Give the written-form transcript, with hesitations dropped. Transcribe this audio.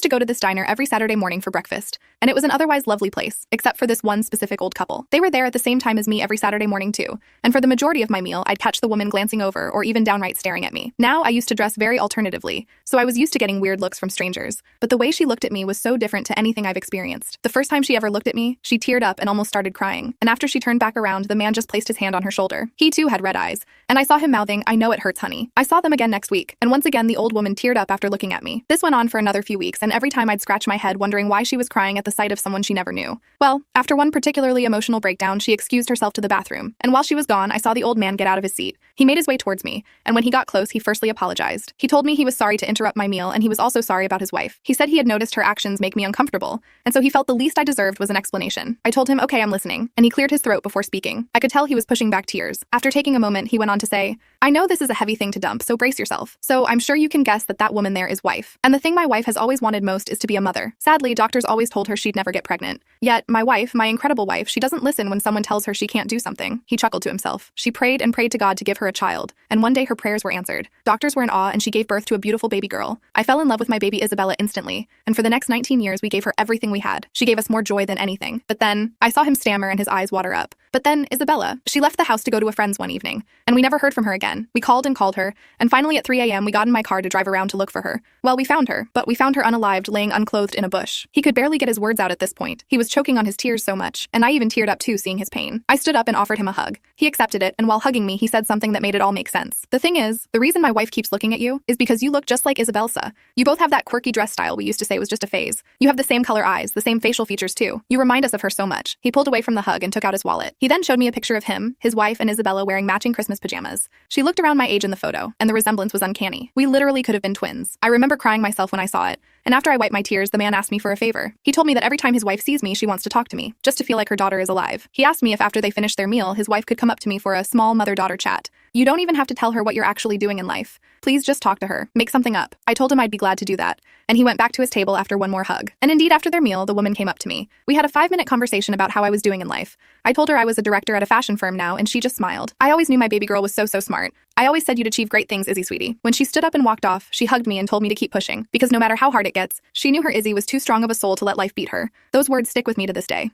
to go to this diner every Saturday morning for breakfast, and it was an otherwise lovely place, except for this one specific old couple. They were there at the same time as me every Saturday morning too, and for the majority of my meal, I'd catch the woman glancing over or even downright staring at me. Now, I used to dress very alternatively, so I was used to getting weird looks from strangers, but the way she looked at me was so different to anything I've experienced. The first time she ever looked at me, she teared up and almost started crying, and after she turned back around, the man just placed his hand on her shoulder. He too had red eyes, and I saw him mouthing, "I know it hurts, honey." I saw them again next week, and once again the old woman teared up after looking at me. This went on for another few weeks, and every time I'd scratch my head wondering why she was crying at the sight of someone she never knew. Well, after one particularly emotional breakdown, she excused herself to the bathroom, and while she was gone, I saw the old man get out of his seat. He made his way towards me, and when he got close, he firstly apologized. He told me he was sorry to interrupt my meal, and he was also sorry about his wife. He said he had noticed her actions make me uncomfortable, and so he felt the least I deserved was an explanation. I told him, "Okay, I'm listening," and he cleared his throat before speaking. I could tell he was pushing back tears. After taking a moment, he went on to say, "I know this is a heavy thing to dump, so brace yourself. So I'm sure you can guess that that woman there is wife. And the thing my wife has always wanted most is to be a mother. Sadly, doctors always told her she'd never get pregnant. Yet, my wife, my incredible wife, she doesn't listen when someone tells her she can't do something." He chuckled to himself. "She prayed and prayed to God to give her a child, and one day her prayers were answered. Doctors were in awe, and she gave birth to a beautiful baby girl. I fell in love with my baby Isabella instantly, and for the next 19 years we gave her everything we had. She gave us more joy than anything. But then," I saw him stammer and his eyes water up. "But then, Isabella, she left the house to go to a friend's one evening, and we never heard from her again. We called and called her, and finally at 3 a.m. we got in my car to drive around to look for her. Well, we found her, but we found her unalived, laying unclothed in a bush." He could barely get his words out at this point. He was choking on his tears so much, and I even teared up too seeing his pain. I stood up and offered him a hug. He accepted it, and while hugging me, he said something that made it all make sense. "The thing is, the reason my wife keeps looking at you is because you look just like Isabelsa. You both have that quirky dress style we used to say was just a phase. You have the same color eyes, the same facial features too. You remind us of her so much." He pulled away from the hug and took out his wallet. He then showed me a picture of him, his wife, and Isabella wearing matching Christmas pajamas. She looked around my age in the photo, and the resemblance was uncanny. We literally could have been twins. I remember crying myself when I saw it, and after I wiped my tears, the man asked me for a favor. He told me that every time his wife sees me, she wants to talk to me, just to feel like her daughter is alive. He asked me if after they finished their meal, his wife could come up to me for a small mother-daughter chat. "You don't even have to tell her what you're actually doing in life. Please just talk to her. Make something up." I told him I'd be glad to do that, and he went back to his table after one more hug. And indeed, after their meal, the woman came up to me. We had a 5-minute conversation about how I was doing in life. I told her I was a director at a fashion firm now, and she just smiled. I always knew my baby girl was so smart. I always said you'd achieve great things, Izzy sweetie. When she stood up and walked off, she hugged me and told me to keep pushing, because no matter how hard it gets, she knew her Izzy was too strong of a soul to let life beat her. Those words stick with me to this day.